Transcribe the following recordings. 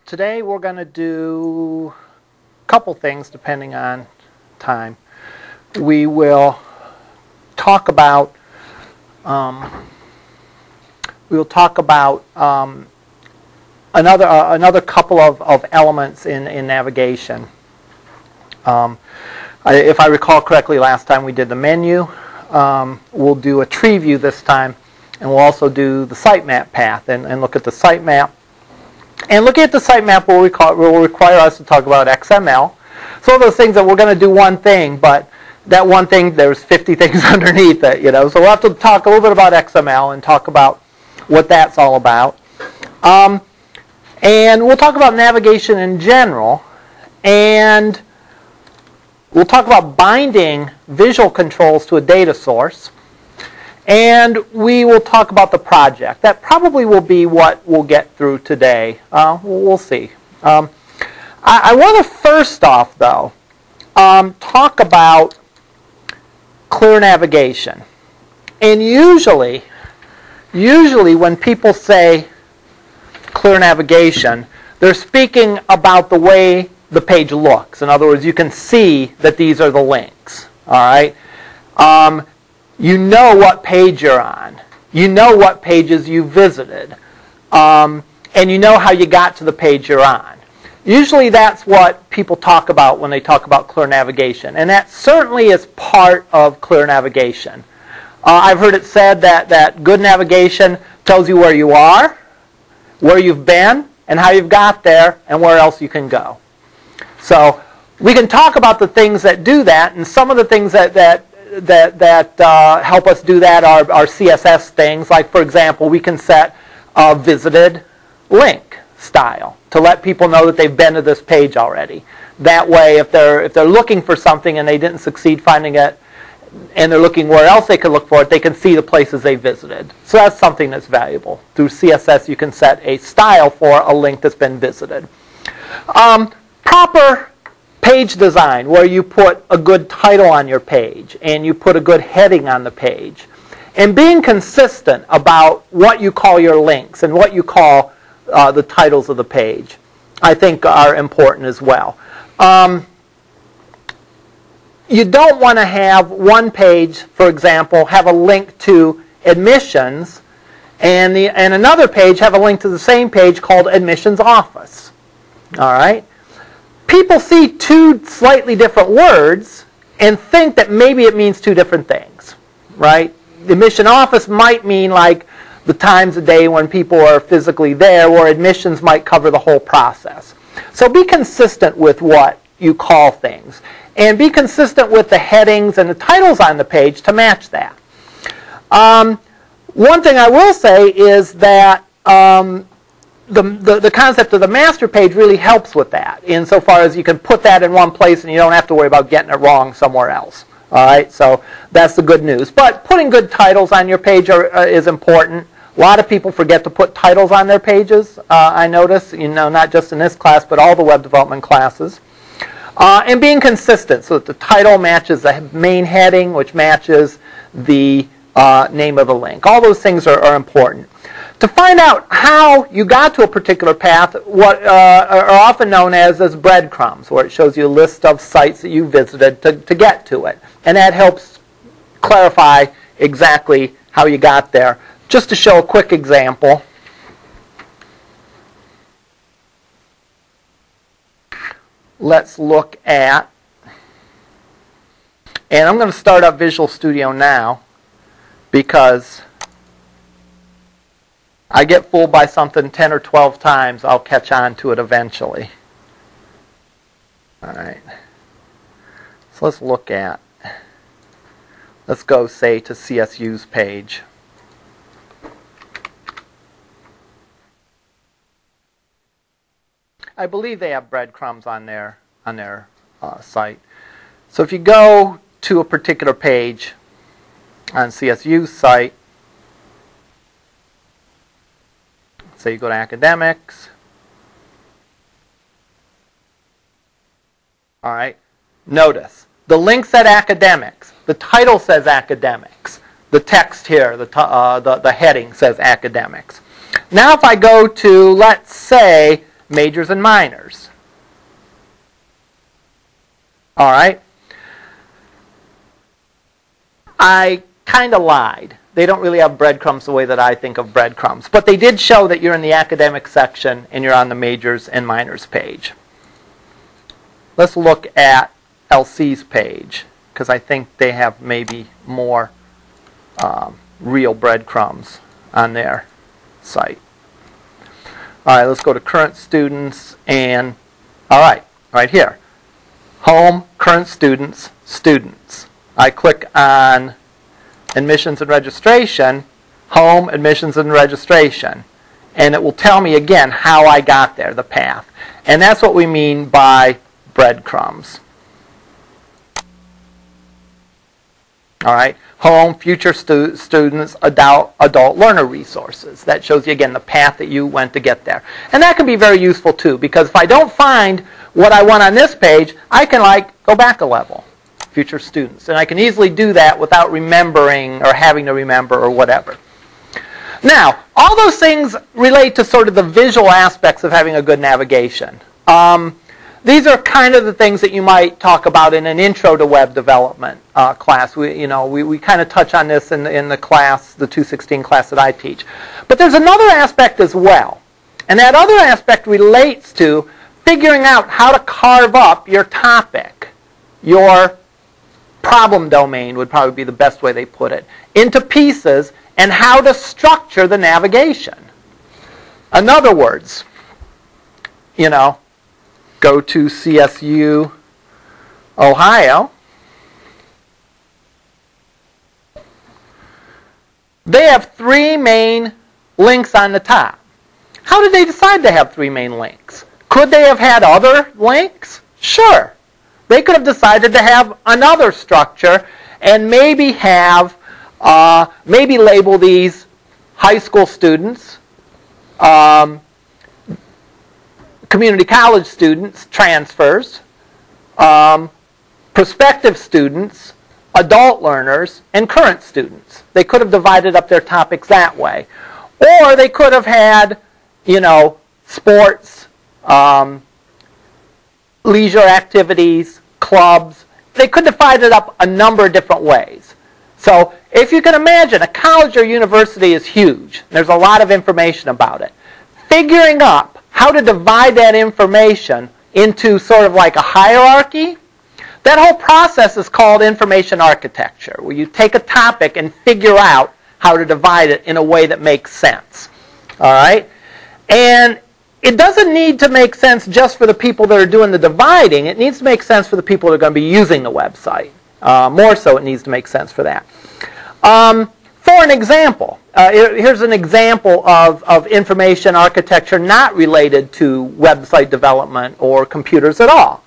Today we're going to do a couple things depending on time. We will talk about another couple of elements in navigation. If I recall correctly, last time we did the menu. We'll do a tree view this time, and we'll also do the sitemap path and look at the sitemap. And looking at the sitemap will require us to talk about XML. So those things that we're going to do one thing, but that one thing, there's 50 things underneath it, you know. So we'll have to talk a little bit about XML and talk about what that's all about. And we'll talk about navigation in general. And we'll talk about binding visual controls to a data source. And we will talk about the project. That probably will be what we'll get through today. We'll see. I want to first off, though, talk about clear navigation. And usually when people say clear navigation, they're speaking about the way the page looks. In other words, you can see that these are the links. All right. You know what page you're on. You know what pages you visited. And you know how you got to the page you're on. Usually that's what people talk about when they talk about clear navigation. And that certainly is part of clear navigation. I've heard it said that good navigation tells you where you are, where you've been, and how you've got there, and where else you can go. So we can talk about the things that do that, and some of the things that help us do that are CSS things. Like, for example, we can set a visited link style to let people know that they've been to this page already. That way, if they're looking for something and they didn't succeed finding it, and they're looking where else they could look for it, they can see the places they visited. So that's something that's valuable. Through CSS, you can set a style for a link that's been visited. Proper page design, where you put a good title on your page and you put a good heading on the page. And being consistent about what you call your links and what you call the titles of the page, I think are important as well. You don't want to have one page, for example, have a link to admissions, and another page have a link to the same page called admissions office. All right? People see two slightly different words and think that maybe it means two different things, right? The admission office might mean like the times a day when people are physically there, where admissions might cover the whole process. So be consistent with what you call things. And be consistent with the headings and the titles on the page to match that. One thing I will say is that the concept of the master page really helps with that, insofar as you can put that in one place and you don't have to worry about getting it wrong somewhere else. All right, so that's the good news. But putting good titles on your page is important. A lot of people forget to put titles on their pages. I notice, not just in this class, but all the web development classes. And being consistent, so that the title matches the main heading, which matches the name of the link. All those things are important. To find out how you got to a particular path, what are often known as breadcrumbs, where it shows you a list of sites that you visited to get to it. And that helps clarify exactly how you got there. Just to show a quick example. Let's look at, and I'm going to start up Visual Studio now, because I get fooled by something 10 or 12 times, I'll catch on to it eventually. All right. So let's go, say, to CSU's page. I believe they have breadcrumbs on their site. So if you go to a particular page on CSU's site, say you go to academics. All right. Notice the link said academics. The title says academics. The text here, the heading says academics. Now if I go to, let's say, majors and minors. All right. I kind of lied. They don't really have breadcrumbs the way that I think of breadcrumbs. But they did show that you're in the academic section and you're on the majors and minors page. Let's look at LC's page, because I think they have maybe more real breadcrumbs on their site. All right, let's go to current students and, all right here. Home, current students, students. I click on admissions and registration, home, admissions and registration. And it will tell me again how I got there, the path. And that's what we mean by breadcrumbs. All right, home, future students, adult learner resources. That shows you again the path that you went to get there. And that can be very useful too, because if I don't find what I want on this page, I can go back a level. Future students. And I can easily do that without remembering or having to remember or whatever. Now, all those things relate to sort of the visual aspects of having a good navigation. These are kind of the things that you might talk about in an intro to web development class. We kind of touch on this in the class, the 216 class that I teach. But there's another aspect as well. And that other aspect relates to figuring out how to carve up your topic, your problem domain would probably be the best way they put it, into pieces, and how to structure the navigation. In other words, go to CSU Ohio. They have 3 main links on the top. How did they decide to have 3 main links? Could they have had other links? Sure. They could have decided to have another structure and maybe have, maybe label these high school students, community college students, transfers, prospective students, adult learners, and current students. They could have divided up their topics that way. Or they could have had, sports, leisure activities, clubs. They could divide it up a number of different ways. So if you can imagine, a college or university is huge. There's a lot of information about it. Figuring up how to divide that information into sort of like a hierarchy, that whole process is called information architecture, where you take a topic and figure out how to divide it in a way that makes sense. All right? And it doesn't need to make sense just for the people that are doing the dividing. It needs to make sense for the people that are going to be using the website. More so, it needs to make sense for that. For an example, here's an example of information architecture not related to website development or computers at all.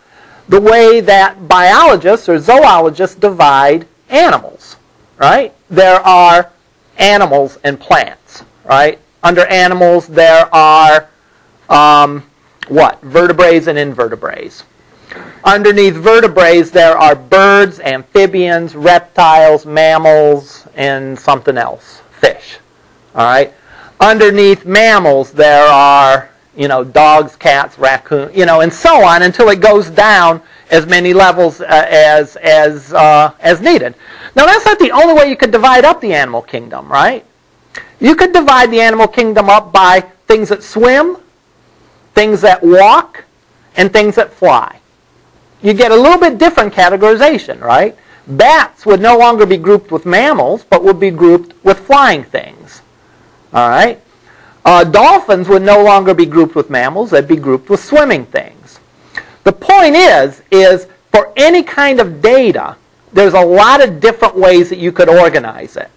The way that biologists or zoologists divide animals, right? There are animals and plants, right? Under animals, there are vertebrates and invertebrates. Underneath vertebrates, there are birds, amphibians, reptiles, mammals, and something else, fish. All right. Underneath mammals, there are dogs, cats, raccoons, and so on until it goes down as many levels as needed. Now, that's not the only way you could divide up the animal kingdom, right? You could divide the animal kingdom up by things that swim, things that walk, and things that fly. You get a little bit different categorization, right? Bats would no longer be grouped with mammals, but would be grouped with flying things. All right? Dolphins would no longer be grouped with mammals. They'd be grouped with swimming things. The point is for any kind of data, there's a lot of different ways that you could organize it.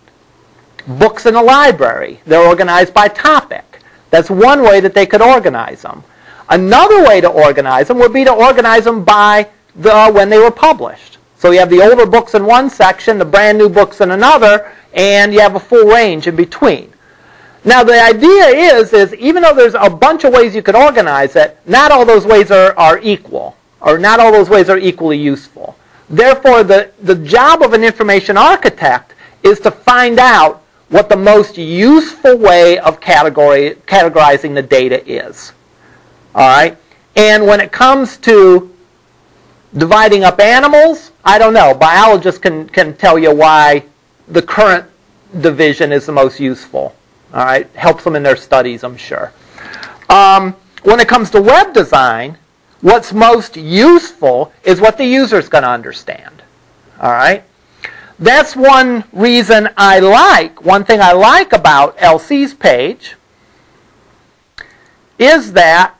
Books in a library, they're organized by topic. That's one way that they could organize them. Another way to organize them would be to organize them by when they were published. So you have the older books in one section, the brand new books in another, and you have a full range in between. Now the idea is even though there's a bunch of ways you could organize it, not all those ways are equal, or not all those ways are equally useful. Therefore, the job of an information architect is to find out what the most useful way of categorizing the data is. All right? And when it comes to dividing up animals, I don't know. Biologists can tell you why the current division is the most useful. All right? Helps them in their studies, I'm sure. When it comes to web design, what's most useful is what the user is going to understand. All right? That's one reason one thing I like about LC's page is that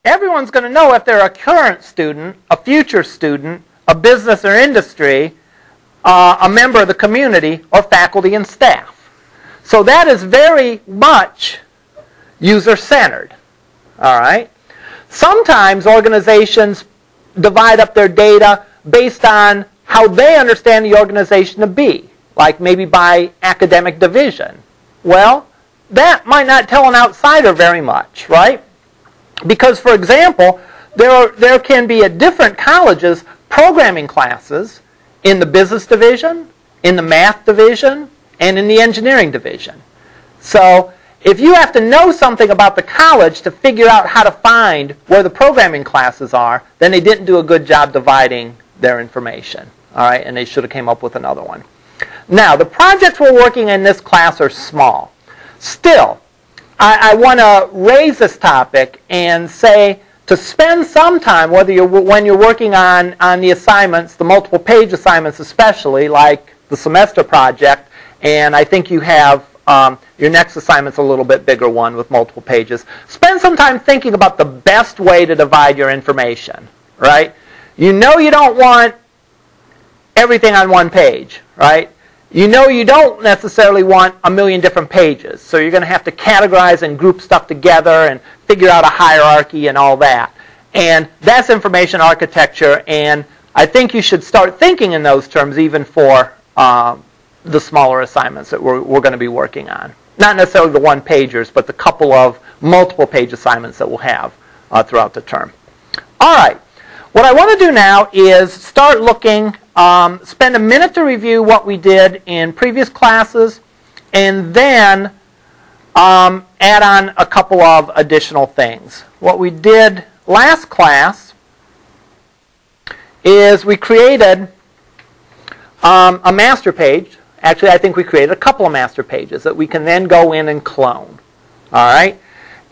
everyone's going to know if they're a current student, a future student, a business or industry, a member of the community, or faculty and staff. So that is very much user-centered. All right? Sometimes organizations divide up their data based on how they understand the organization to be, like maybe by academic division. Well, that might not tell an outsider very much, right? Because, for example, there can be at different colleges programming classes in the business division, in the math division, and in the engineering division. So if you have to know something about the college to figure out how to find where the programming classes are, then they didn't do a good job dividing their information. All right, and they should have came up with another one. Now, the projects we're working in this class are small. Still, I want to raise this topic and say to spend some time, when you're working on the assignments, the multiple page assignments especially, like the semester project, and I think you have your next assignment's a little bit bigger one with multiple pages. Spend some time thinking about the best way to divide your information, right? You know you don't want everything on one page, right? You know you don't necessarily want a million different pages, so you're going to have to categorize and group stuff together and figure out a hierarchy and all that. And that's information architecture, and I think you should start thinking in those terms even for the smaller assignments that we're going to be working on. Not necessarily the one-pagers, but the couple of multiple-page assignments that we'll have throughout the term. All right. What I want to do now is start looking, spend a minute to review what we did in previous classes, and then add on a couple of additional things. What we did last class is we created a master page. Actually, I think we created a couple of master pages that we can then go in and clone. All right?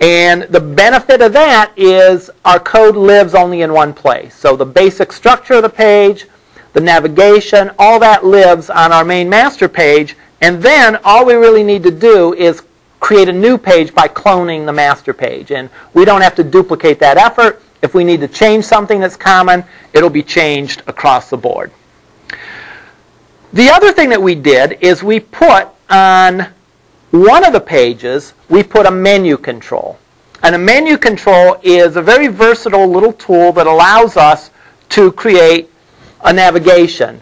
And the benefit of that is our code lives only in one place. So the basic structure of the page, the navigation, all that lives on our main master page. And then all we really need to do is create a new page by cloning the master page. And we don't have to duplicate that effort. If we need to change something that's common, it'll be changed across the board. The other thing that we did is we put on one of the pages, we put a menu control. And a menu control is a very versatile little tool that allows us to create a navigation,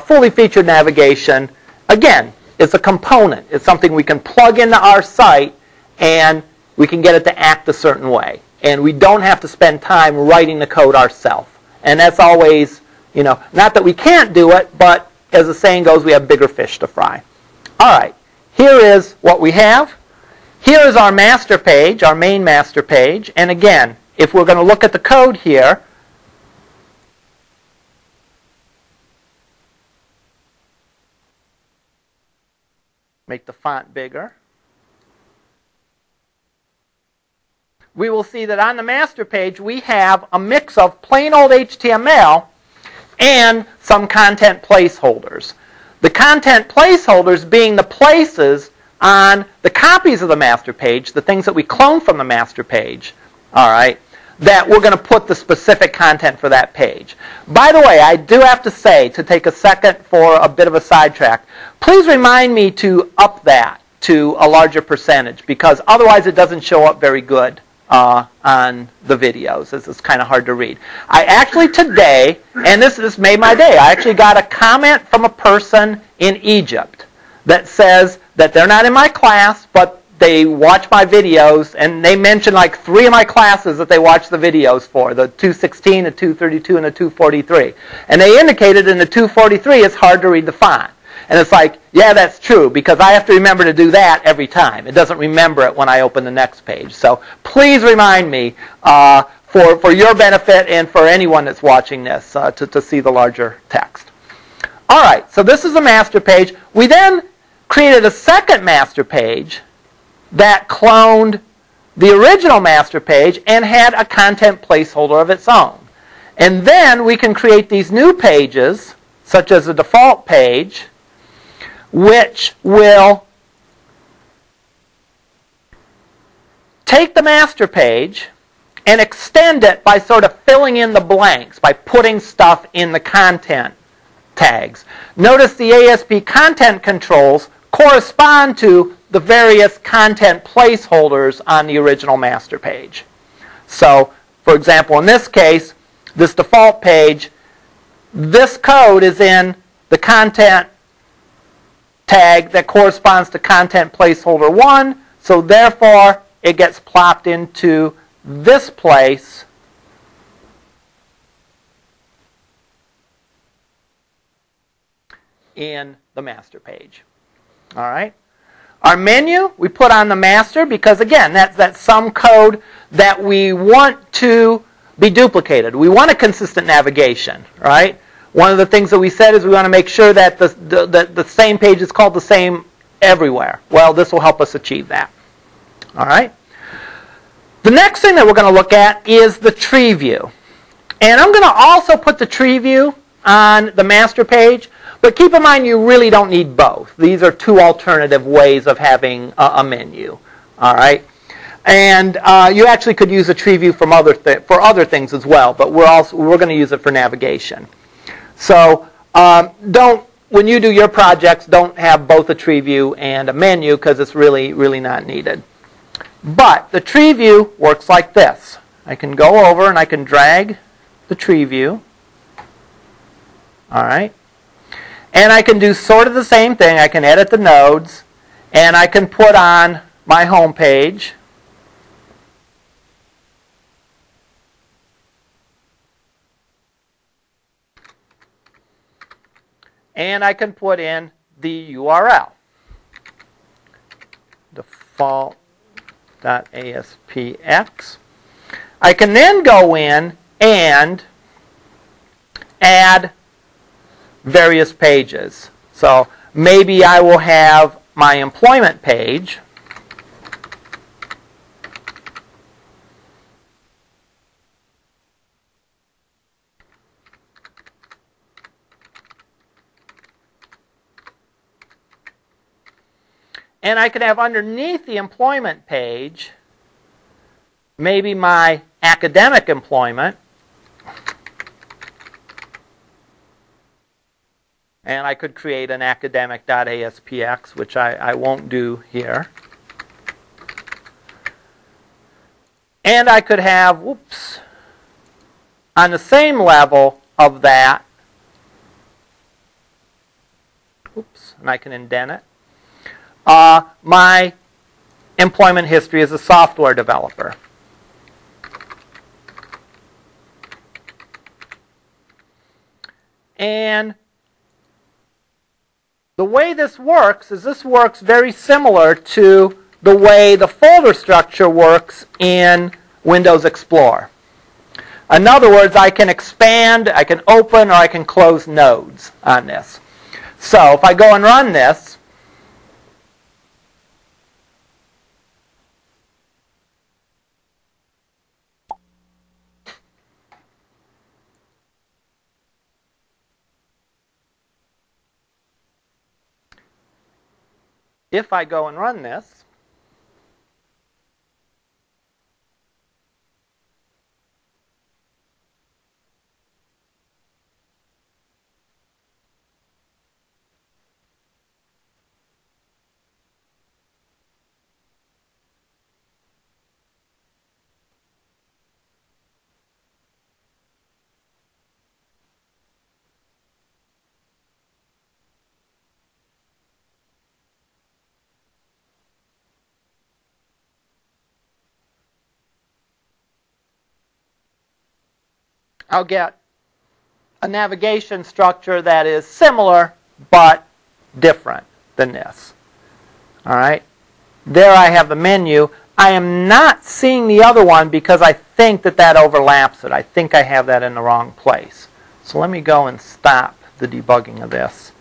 fully featured navigation. Again, it's a component. It's something we can plug into our site and we can get it to act a certain way. And we don't have to spend time writing the code ourselves. And that's always, not that we can't do it, but as the saying goes, we have bigger fish to fry. All right, here is what we have. Here is our master page, our main master page. And again, if we're going to look at the code here, make the font bigger. We will see that on the master page, we have a mix of plain old HTML and some content placeholders. The content placeholders being the places on the copies of the master page, the things that we clone from the master page, all right, that we're going to put the specific content for that page. By the way, I do have to say, to take a second for a bit of a sidetrack, please remind me to up that to a larger percentage, because otherwise it doesn't show up very good on the videos. It's kind of hard to read. I actually today, and this made my day, I actually got a comment from a person in Egypt that says that they're not in my class, but they watch my videos, and they mentioned like 3 of my classes that they watch the videos for, the 216, the 232, and the 243. And they indicated in the 243 it's hard to read the font. And it's like, yeah, that's true, because I have to remember to do that every time. It doesn't remember it when I open the next page. So please remind me for your benefit and for anyone that's watching this to see the larger text. All right, so this is the master page. We then created a second master page that cloned the original master page and had a content placeholder of its own. And then we can create these new pages, such as the default page, which will take the master page and extend it by sort of filling in the blanks, by putting stuff in the content tags. Notice the ASP content controls correspond to the various content placeholders on the original master page. So, for example, in this case, this default page, this code is in the content tag that corresponds to content placeholder 1, so therefore it gets plopped into this place in the master page. All right? Our menu, we put on the master because, again, that's some code that we want to be duplicated. We want a consistent navigation, right? One of the things that we said is we want to make sure that the same page is called the same everywhere. Well, this will help us achieve that. All right? The next thing that we're going to look at is the tree view. And I'm going to also put the tree view on the master page, but keep in mind you really don't need both. These are two alternative ways of having a menu. All right? And you actually could use a tree view for other things as well, but we're going to use it for navigation. So when you do your projects, don't have both a tree view and a menu because it's really not needed. But the tree view works like this. I can go over and I can drag the tree view. All right. And I can do sort of the same thing. I can edit the nodes, and I can put on my home page. And I can put in the URL. Default.aspx. I can then go in and add various pages. So maybe I will have my employment page. And I could have underneath the employment page maybe my academic employment. And I could create an academic.aspx, which I won't do here. And I could have, whoops, on the same level of that, whoops, and I can indent it, my employment history as a software developer. And the way this works is this works very similar to the way the folder structure works in Windows Explorer. In other words, I can expand, I can open, or I can close nodes on this. So if I go and run this, I'll get a navigation structure that is similar, but different than this. All right. There I have the menu. I am not seeing the other one because I think that overlaps it. I think I have that in the wrong place. So let me go and stop the debugging of this.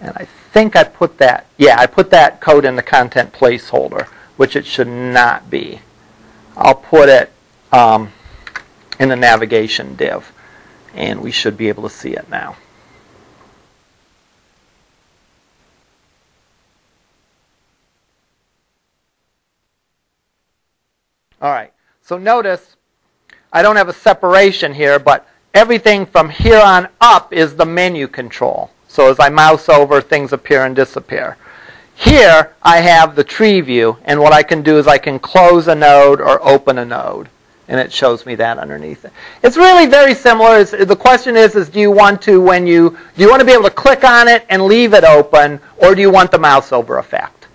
And I think I put that, yeah, I put that code in the content placeholder, which it should not be. I'll put it in the navigation div, and we should be able to see it now. All right, so notice I don't have a separation here, but everything from here on up is the menu control. So as I mouse over, things appear and disappear. Here I have the tree view, and what I can do is I can close a node or open a node, and it shows me that underneath it. It's really very similar. The question is do you want to be able to click on it and leave it open, or do you want the mouse over effect?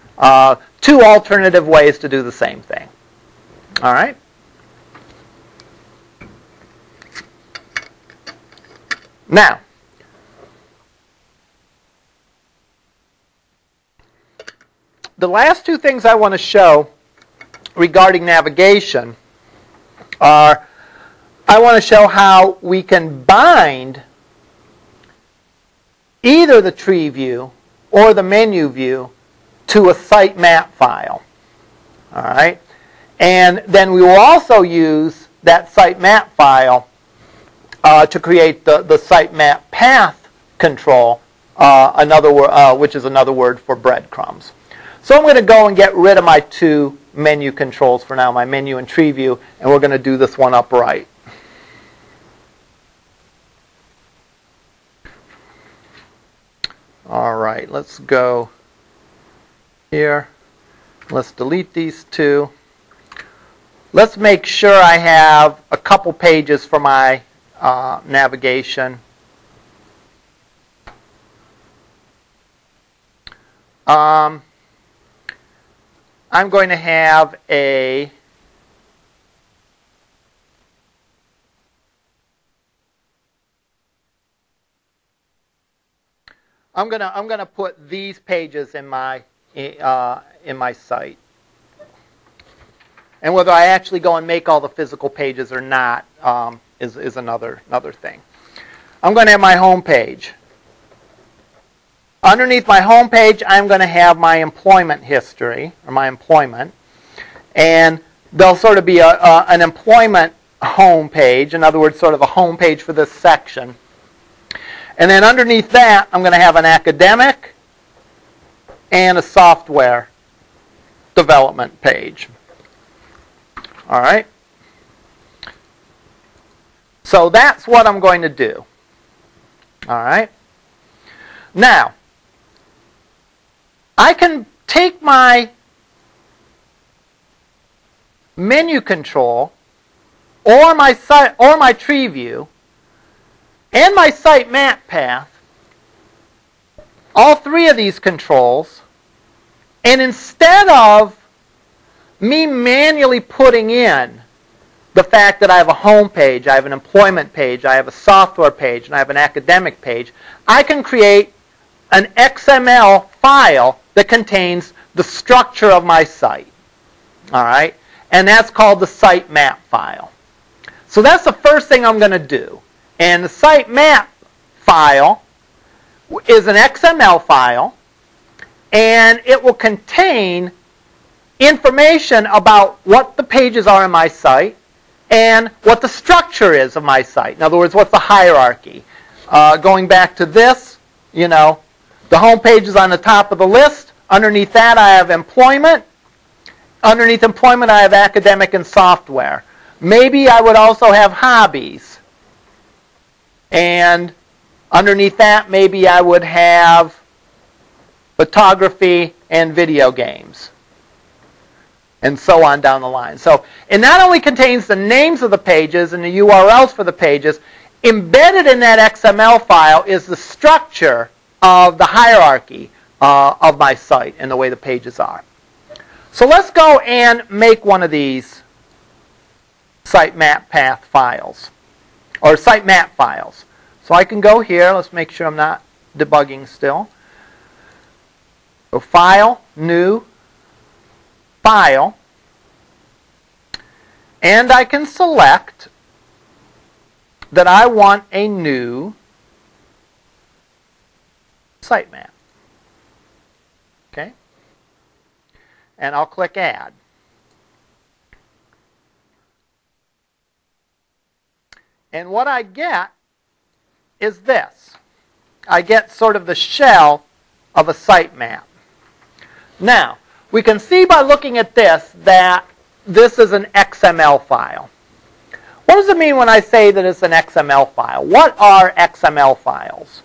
Two alternative ways to do the same thing. All right. Now, the last two things I want to show regarding navigation are, I want to show how we can bind either the tree view or the menu view to a sitemap file. All right? And then we will also use that sitemap file to create the sitemap path control, which is another word for breadcrumbs. So I'm going to go and get rid of my two menu controls for now, my menu and tree view, and we're going to do this one upright. All right, let's go here. Let's delete these two. Let's make sure I have a couple pages for my navigation. I'm going to have a I'm gonna put these pages in my site. And whether I actually go and make all the physical pages or not is another thing. I'm going to have my home page. Underneath my home page, I'm going to have my employment history, or my employment. And there'll sort of be an employment home page, in other words, sort of a home page for this section. And then underneath that, I'm going to have an academic and a software development page. All right? So that's what I'm going to do. All right? Now, I can take my menu control or my site or my tree view and my sitemap path, all three of these controls, and instead of me manually putting in the fact that I have a home page, I have an employment page, I have a software page, and I have an academic page, I can create an XML file that contains the structure of my site. All right? And that's called the sitemap file. So that's the first thing I'm going to do. And the sitemap file is an XML file, and it will contain information about what the pages are in my site and what the structure is of my site. In other words, what's the hierarchy. Going back to this, the home page is on the top of the list. Underneath that, I have employment. Underneath employment, I have academic and software. Maybe I would also have hobbies. And underneath that, maybe I would have photography and video games. And so on down the line. So it not only contains the names of the pages and the URLs for the pages, embedded in that XML file is the structure of the hierarchy of my site and the way the pages are. So let's go and make one of these sitemap path files, or sitemap files. So I can go here. Let's make sure I'm not debugging still. So File, New, File, and I can select that I want a new sitemap. Okay? And I'll click Add. And what I get is this. I get sort of the shell of a sitemap. Now, we can see by looking at this that this is an XML file. What does it mean when I say that it's an XML file? What are XML files?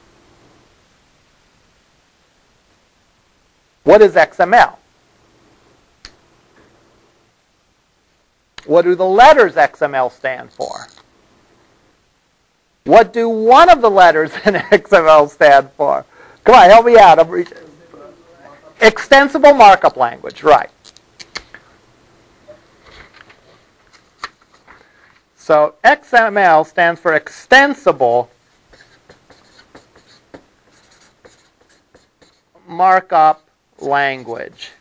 What is XML? What do the letters XML stand for? What do one of the letters in XML stand for? Come on, help me out. Extensible markup language, right. So XML stands for extensible markup language.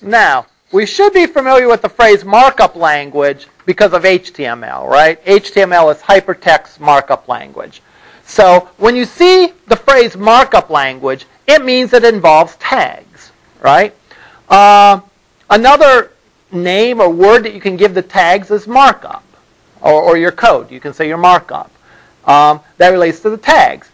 Now, we should be familiar with the phrase markup language because of HTML, right? HTML is hypertext markup language. So when you see the phrase markup language, it means it involves tags, right? Another name or word that you can give the tags is markup, or your code. You can say your markup. That relates to the tags.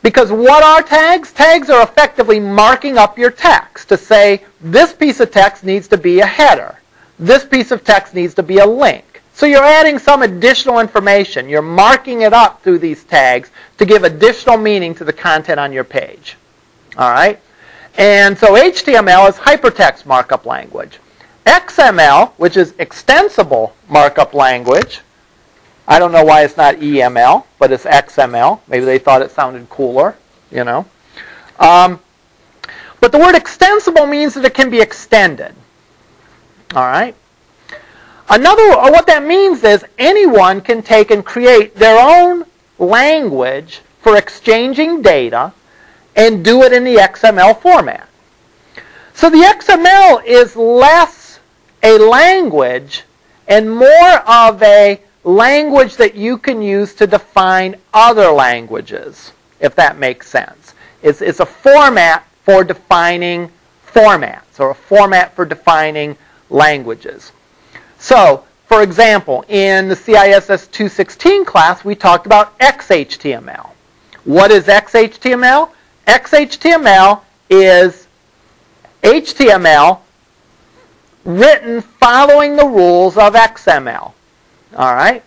Because what are tags? Tags are effectively marking up your text to say this piece of text needs to be a header. This piece of text needs to be a link. So you're adding some additional information. You're marking it up through these tags to give additional meaning to the content on your page. All right? And so HTML is hypertext markup language. XML, which is extensible markup language, I don't know why it's not EML, but it's XML. Maybe they thought it sounded cooler, you know. But the word extensible means that it can be extended. All right? What that means is anyone can take and create their own language for exchanging data and do it in the XML format. So the XML is less a language and more of a language that you can use to define other languages, if that makes sense. It's a format for defining formats, or a format for defining languages. So, for example, in the CISS243 class, we talked about XHTML. What is XHTML? XHTML is HTML written following the rules of XML. All right?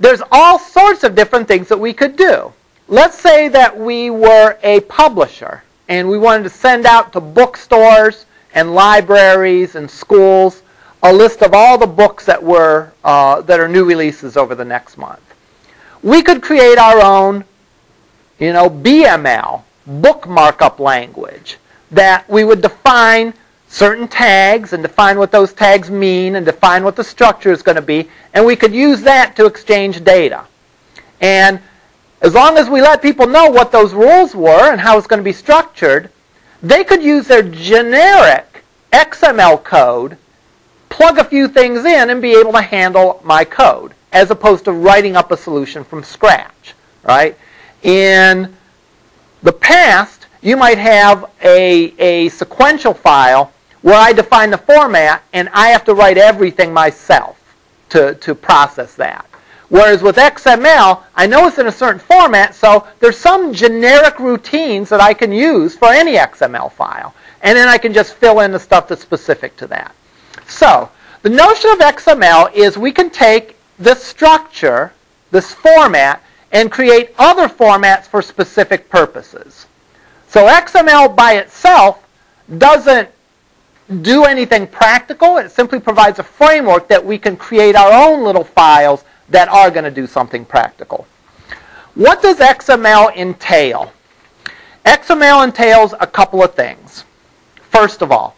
There's all sorts of different things that we could do. Let's say that we were a publisher and we wanted to send out to bookstores and libraries and schools a list of all the books that are new releases over the next month. We could create our own, BML, book markup language, that we would define certain tags and define what those tags mean and define what the structure is going to be, and we could use that to exchange data. And as long as we let people know what those rules were and how it's going to be structured, they could use their generic XML code, plug a few things in, and be able to handle my code, as opposed to writing up a solution from scratch, right? In the past, you might have a sequential file where I define the format and I have to write everything myself to process that. Whereas with XML, I know it's in a certain format, so there's some generic routines that I can use for any XML file. And then I can just fill in the stuff that's specific to that. So, the notion of XML is we can take this structure, this format, and create other formats for specific purposes. So XML by itself doesn't do anything practical. It simply provides a framework that we can create our own little files that are going to do something practical. What does XML entail? XML entails a couple of things. First of all,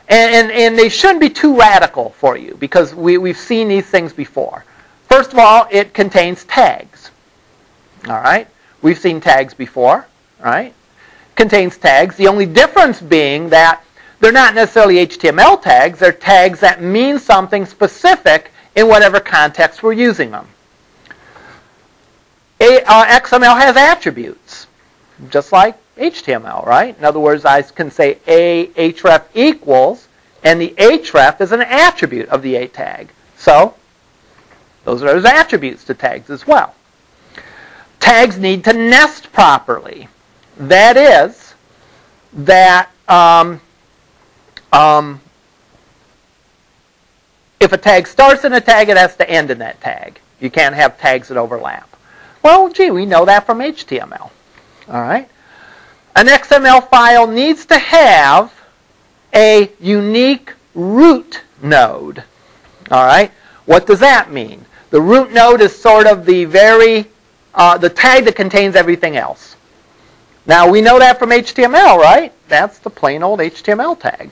and they shouldn't be too radical for you because we've seen these things before. First of all, it contains tags. All right? We've seen tags before, right? contains tags, the only difference being that they're not necessarily HTML tags. They're tags that mean something specific in whatever context we're using them. XML has attributes, just like HTML, right? In other words, I can say a href equals, and the href is an attribute of the a tag. So those are those attributes to tags as well. Tags need to nest properly. That is, that if a tag starts in a tag, it has to end in that tag. You can't have tags that overlap. Well, gee, we know that from HTML. All right. An XML file needs to have a unique root node. All right. What does that mean? The root node is sort of the the tag that contains everything else. Now, we know that from HTML, right? That's the plain old HTML tag.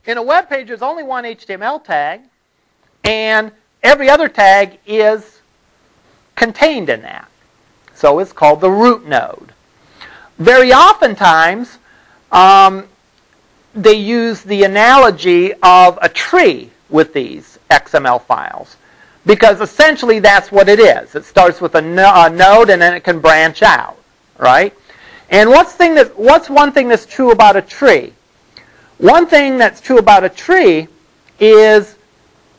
In a web page, there's only one HTML tag, and every other tag is contained in that. So it's called the root node. Very oftentimes, they use the analogy of a tree with these XML files, because essentially that's what it is. It starts with a node, and then it can branch out, right? And what's one thing that's true about a tree? One thing that's true about a tree is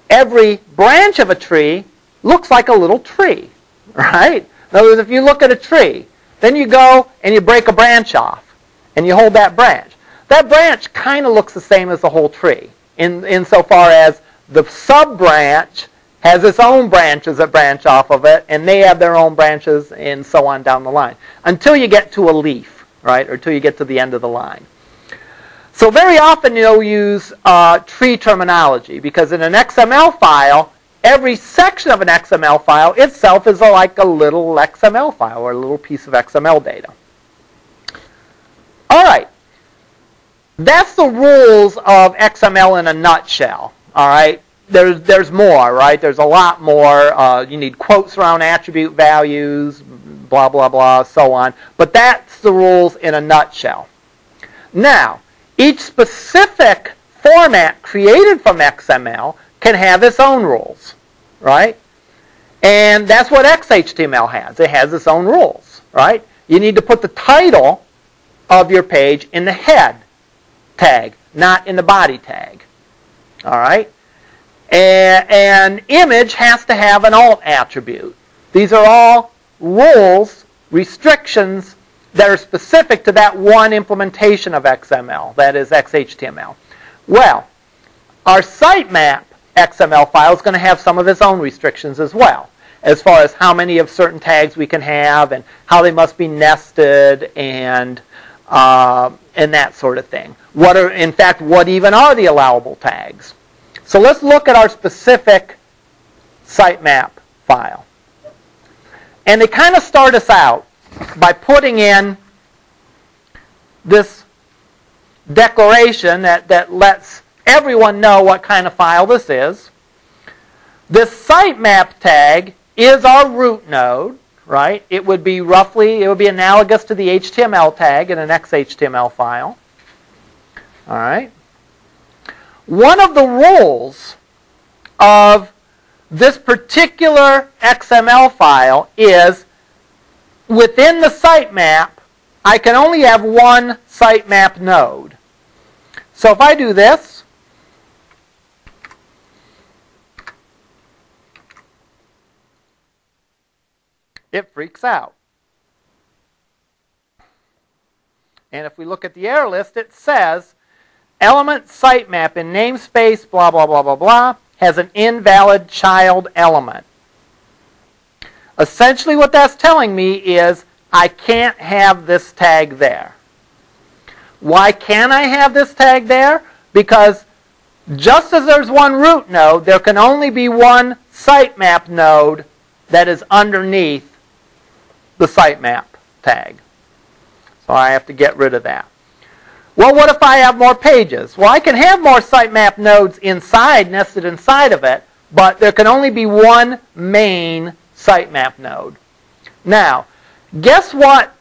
every branch of a tree looks like a little tree, right? In other words, if you look at a tree, then you go and you break a branch off, and you hold that branch. That branch kind of looks the same as the whole tree, insofar as the sub-branch has its own branches that branch off of it, and they have their own branches, and so on down the line, until you get to a leaf, right, or until you get to the end of the line. So very often you'll use tree terminology, because in an XML file, every section of an XML file itself is like a little XML file, or a little piece of XML data. All right. That's the rules of XML in a nutshell. All right. There's more, right? There's a lot more. You need quotes around attribute values, blah, blah, blah, so on. But that's the rules in a nutshell. Now, each specific format created from XML can have its own rules, right? And that's what XHTML has. It has its own rules, right? You need to put the title of your page in the head tag, not in the body tag, all right? And image has to have an alt attribute. These are all rules, restrictions that are specific to that one implementation of XML, that is XHTML. Well, our sitemap XML file is going to have some of its own restrictions as well, as far as how many of certain tags we can have, and how they must be nested, and that sort of thing. In fact, what even are the allowable tags? So let's look at our specific sitemap file. And they kind of start us out by putting in this declaration that lets everyone know what kind of file this is. This sitemap tag is our root node, right? It would be analogous to the HTML tag in an XHTML file. All right. One of the rules of this particular XML file is within the sitemap, I can only have one sitemap node. So if I do this, it freaks out. And if we look at the error list, it says element sitemap in namespace blah blah blah blah blah has an invalid child element. Essentially what that's telling me is I can't have this tag there. Why can't I have this tag there? Because just as there's one root node, there can only be one sitemap node that is underneath the sitemap tag. So I have to get rid of that. Well, what if I have more pages? Well, I can have more sitemap nodes inside, nested inside of it, but there can only be one main sitemap node. Now, guess what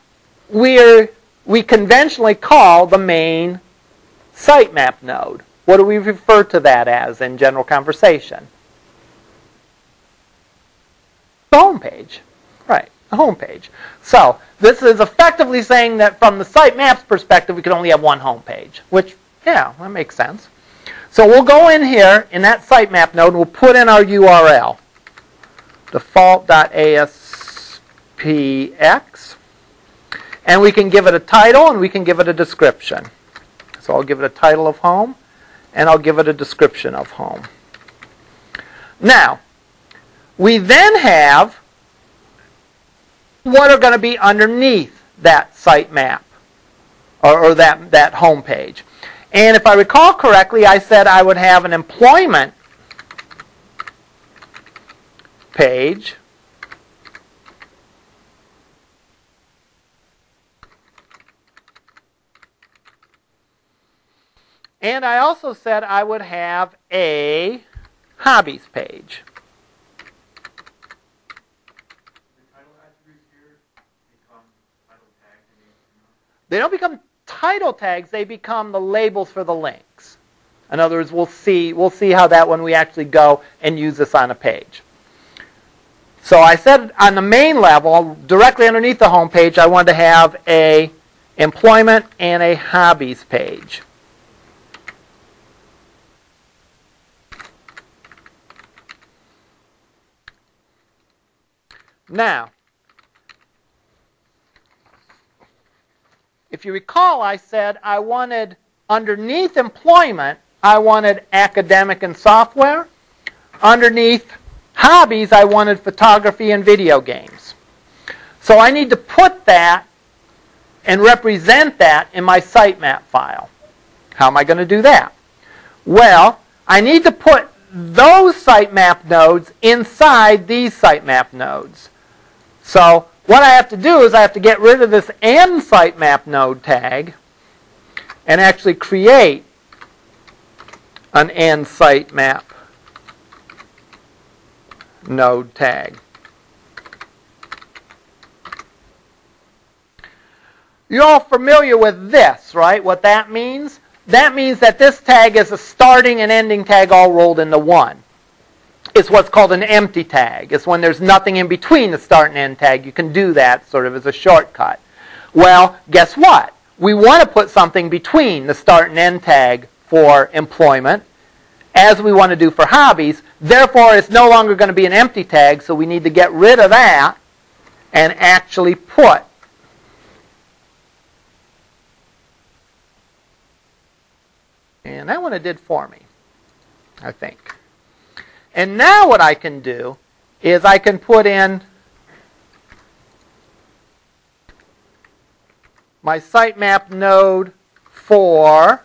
we conventionally call the main sitemap node? What do we refer to that as in general conversation? The home page. Right, the home page. So, this is effectively saying that from the sitemap's perspective, we can only have one home page, which, yeah, that makes sense. So we'll go in here in that sitemap node, and we'll put in our URL, default.aspx, and we can give it a title and we can give it a description. So I'll give it a title of home, and I'll give it a description of home. Now, we then have what are going to be underneath that sitemap or that home page. And if I recall correctly, I said I would have an employment page, and I also said I would have a hobbies page. They don't become title tags, they become the labels for the links. In other words, we'll see how that when we actually go and use this on a page. So I said on the main level, directly underneath the home page, I wanted to have a employment and a hobbies page. Now, if you recall, I said I wanted, underneath employment, I wanted academic and software. Underneath hobbies, I wanted photography and video games. So I need to put that and represent that in my sitemap file. How am I going to do that? Well, I need to put those sitemap nodes inside these sitemap nodes. So what I have to do is I have to get rid of this and sitemap node tag and actually create an and sitemap node tag. You're all familiar with this, right? What that means? That means that this tag is a starting and ending tag all rolled into one. It's what's called an empty tag. It's when there's nothing in between the start and end tag. You can do that sort of as a shortcut. Well, guess what? We want to put something between the start and end tag for employment, as we want to do for hobbies. Therefore, it's no longer going to be an empty tag, so we need to get rid of that and actually put and that one it did for me, I think. And now what I can do is I can put in my sitemap node for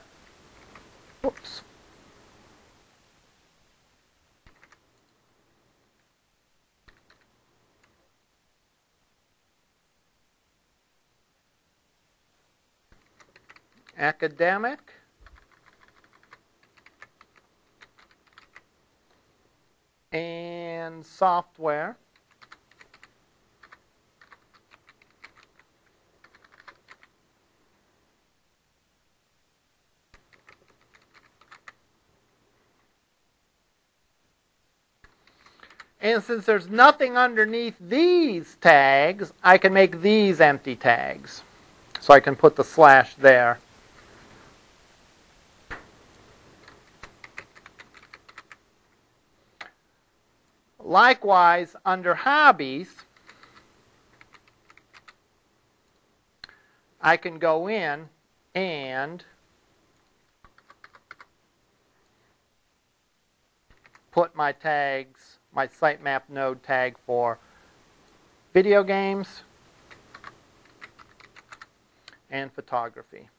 academic and software. And since there's nothing underneath these tags, I can make these empty tags. So I can put the slash there. Likewise, under hobbies, I can go in and put my tags, my sitemap node tag for video games and photography.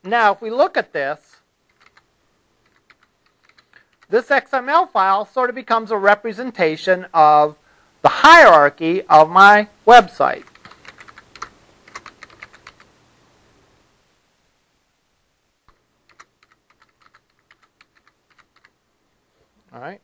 Now, if we look at this, this XML file sort of becomes a representation of the hierarchy of my website. All right.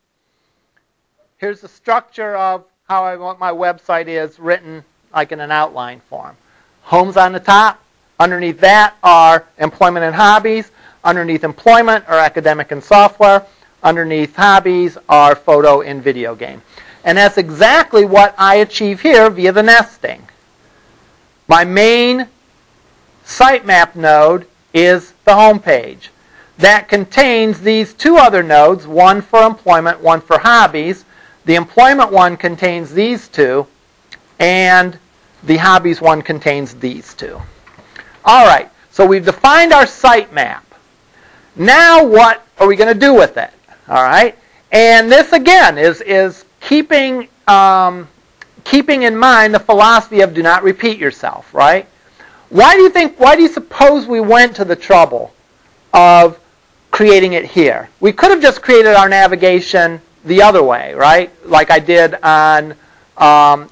Here's the structure of how I want my website is written like in an outline form. Home's on the top. Underneath that are employment and hobbies. Underneath employment are academic and software. Underneath hobbies are photo and video game. And that's exactly what I achieve here via the nesting. My main sitemap node is the home page. That contains these two other nodes, one for employment, one for hobbies. The employment one contains these two, and the hobbies one contains these two. All right, so we've defined our sitemap. Now what are we going to do with it? All right, and this again is keeping in mind the philosophy of do not repeat yourself, right? Why do you suppose we went to the trouble of creating it here? We could have just created our navigation the other way, right? Like I did on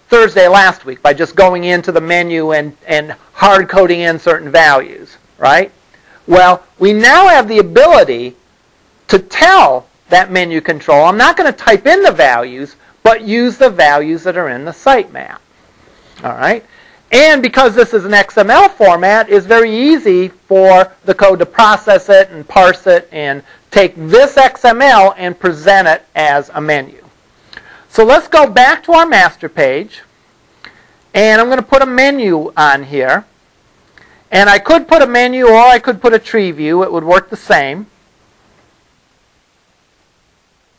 Thursday last week by just going into the menu and hard coding in certain values, right? Well, we now have the ability to tell that menu control, I'm not going to type in the values, but use the values that are in the sitemap. All right? And because this is an XML format, it's very easy for the code to process it and parse it and take this XML and present it as a menu. So let's go back to our master page. And I'm going to put a menu on here. And I could put a menu or I could put a tree view. It would work the same.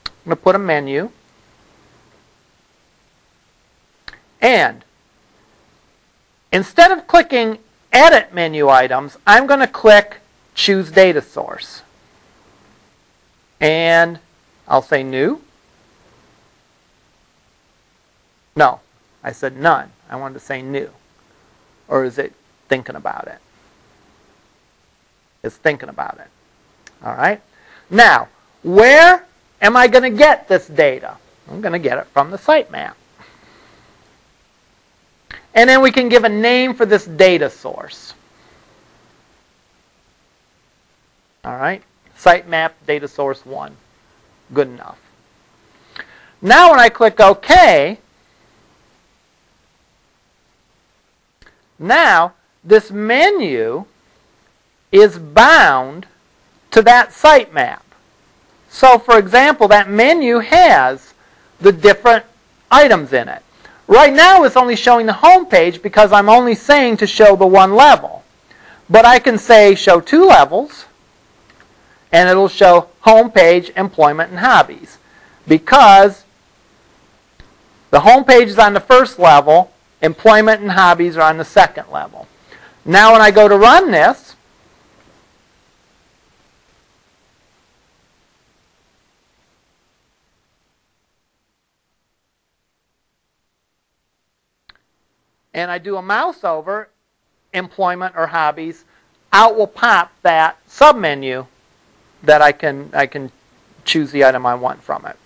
I'm going to put a menu. And instead of clicking Edit Menu Items, I'm going to click Choose Data Source. And I'll say New. No, I said None. I wanted to say New. Or is it thinking about it? It's thinking about it. All right? Now, where am I going to get this data? I'm going to get it from the sitemap. And then we can give a name for this data source. All right? Sitemap data source 1. Good enough. Now when I click OK, now this menu is bound to that sitemap. So for example, that menu has the different items in it. Right now it's only showing the home page because I'm only saying to show the one level. But I can say show 2 levels, and it'll show home page, employment, and hobbies. Because the home page is on the first level, employment and hobbies are on the second level. Now when I go to run this, and I do a mouse over employment or hobbies, out will pop that submenu that I can choose the item I want from it.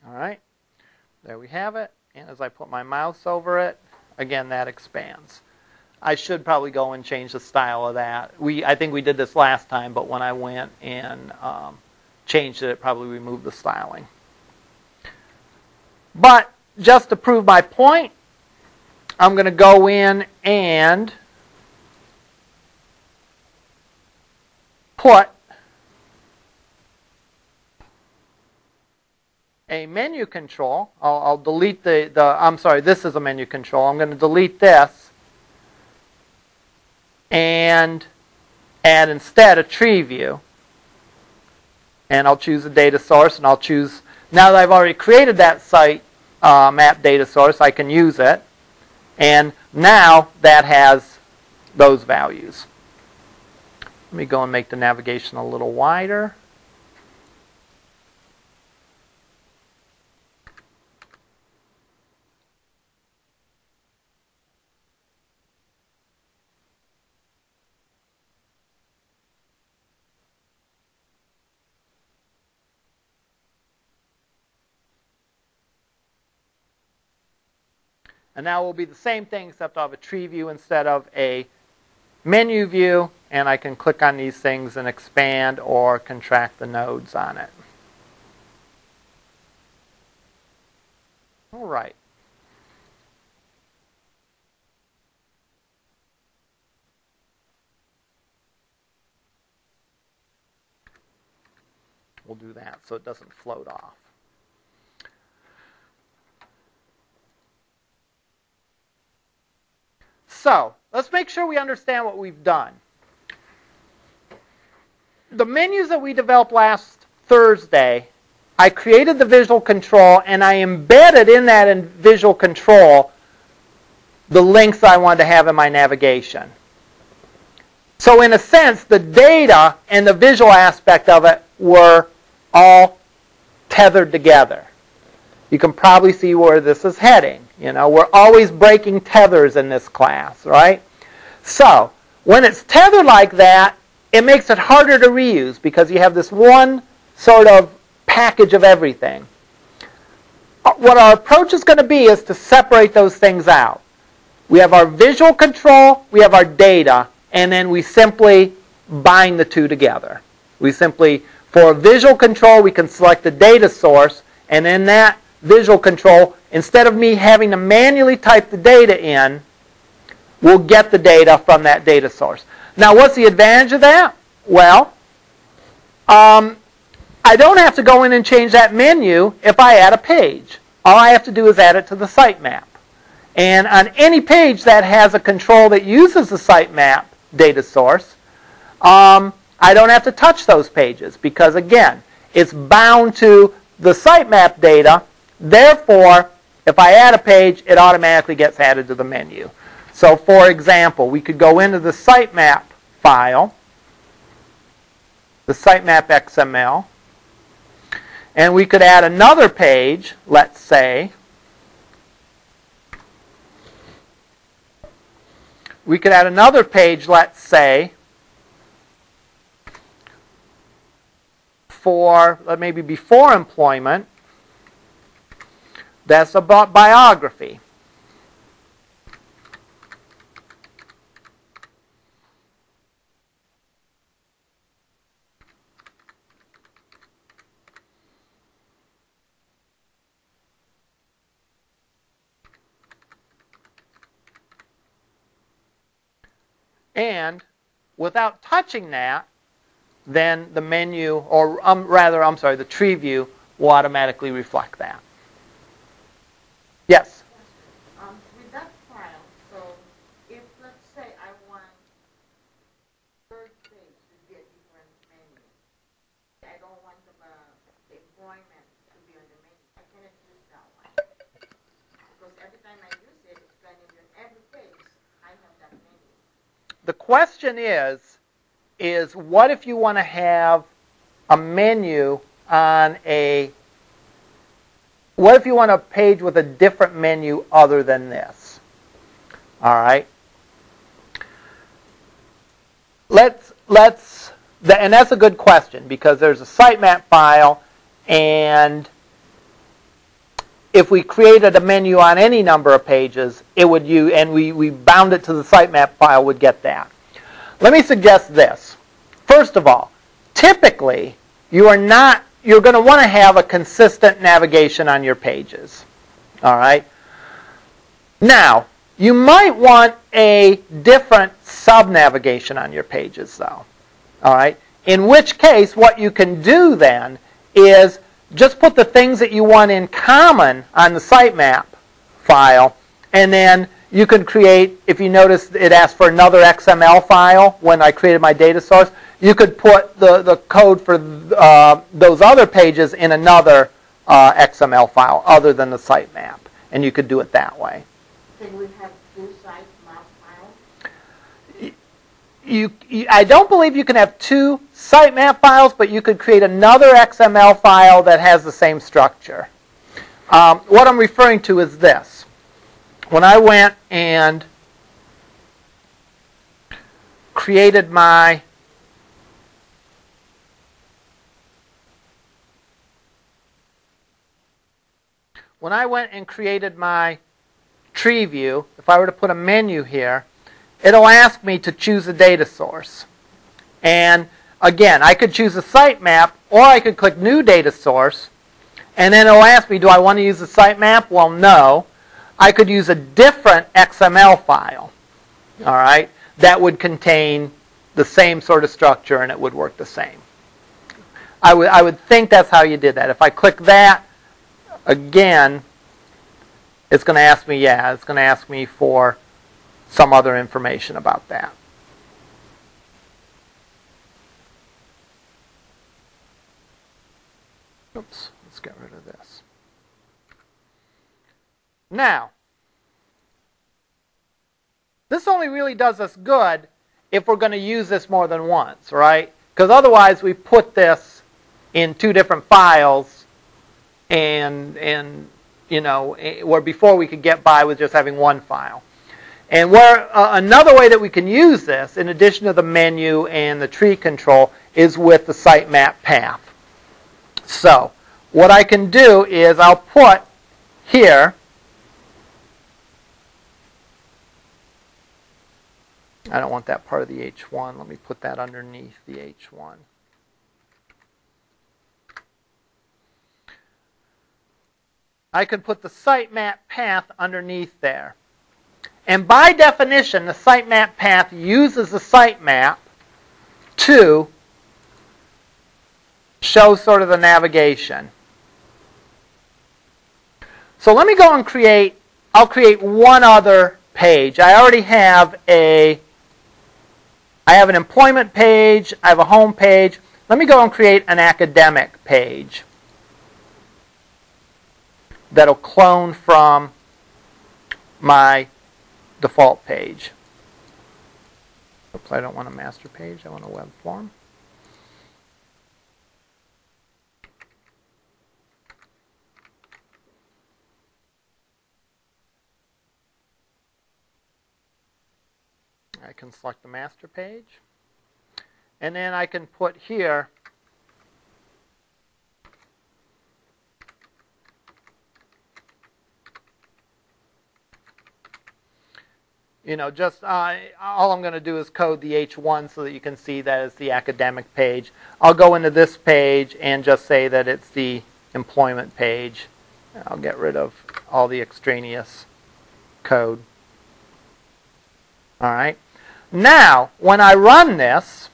All right, there we have it. And as I put my mouse over it, again, that expands. I should probably go and change the style of that. I think we did this last time, but when I went and changed it, it probably removed the styling. But just to prove my point, I'm going to go in and put a menu control. I'll delete I'm sorry, this is a menu control. I'm going to delete this and add instead a tree view. And I'll choose a data source, and I'll choose, now that I've already created that site map data source, I can use it. And now that has those values. Let me go and make the navigation a little wider. And now it will be the same thing, except I'll have a tree view instead of a menu view, and I can click on these things and expand or contract the nodes on it. All right. We'll do that so it doesn't float off. So, let's make sure we understand what we've done. The menus that we developed last Thursday, I created the visual control, and I embedded in that visual control the links I wanted to have in my navigation. So in a sense, the data and the visual aspect of it were all tethered together. You can probably see where this is heading. You know, we're always breaking tethers in this class, right? So, when it's tethered like that, it makes it harder to reuse because you have this one sort of package of everything. What our approach is going to be is to separate those things out. We have our visual control, we have our data, and then we simply bind the two together. We simply, for visual control, we can select the data source, and in that visual control, instead of me having to manually type the data in, we'll get the data from that data source. Now, what's the advantage of that? Well, I don't have to go in and change that menu if I add a page. All I have to do is add it to the sitemap. And on any page that has a control that uses the sitemap data source, I don't have to touch those pages because, again, it's bound to the sitemap data. Therefore, if I add a page, it automatically gets added to the menu. So, for example, we could go into the sitemap file, the sitemap XML, and we could add another page, let's say. We could add another page, let's say, for maybe before employment. That's about biography. And without touching that, then the menu, or the tree view will automatically reflect that. Yes? With that file, so if, let's say, I want third page to be a different menu, I don't want the employment to be on the menu, I cannot use that one. Because every time I use it, it's going to be on every page, I have that menu. The question is what if you want to have a menu on a, what if you want a page with a different menu other than this? All right. And that's a good question because there's a sitemap file, and if we created a menu on any number of pages, it would use, and we bound it to the sitemap file, would get that. Let me suggest this. First of all, typically you're going to want to have a consistent navigation on your pages. All right. Now, you might want a different sub-navigation on your pages, though. All right. In which case, what you can do then is just put the things that you want in common on the sitemap file, and then you could create, if you notice it asked for another XML file when I created my data source, you could put the code for those other pages in another XML file other than the sitemap, and you could do it that way. Can we have two sitemap files? I don't believe you can have two sitemap files, but you could create another XML file that has the same structure. What I'm referring to is this. When I went and created my tree view, if I were to put a menu here, it'll ask me to choose a data source. And again, I could choose a sitemap, or I could click New Data Source, and then it'll ask me, do I want to use the sitemap? Well, no. I could use a different XML file, all right, that would contain the same sort of structure, and it would work the same. I would think that's how you did that. If I click that, again, it's going to ask me, it's going to ask me for some other information about that. Oops, let's get rid of this. Now, this only really does us good if we're going to use this more than once, right? Because otherwise we put this in two different files, and you know, where before we could get by with just having one file. And where another way that we can use this, in addition to the menu and the tree control, is with the sitemap path. So what I can do is I'll put here, I don't want that part of the H1. Let me put that underneath the H1. I could put the sitemap path underneath there. And by definition, the sitemap path uses the sitemap to show sort of the navigation. So let me go and I'll create one other page. I already have an employment page, I have a home page. Let me go and create an academic page that'll clone from my default page. Oops, I don't want a master page, I want a web form. I can select the master page, and then I can put here just all I'm going to do is code the H1 so that you can see that it's the academic page. I'll go into this page and just say that it's the employment page. I'll get rid of all the extraneous code. All right. Now, when I run this,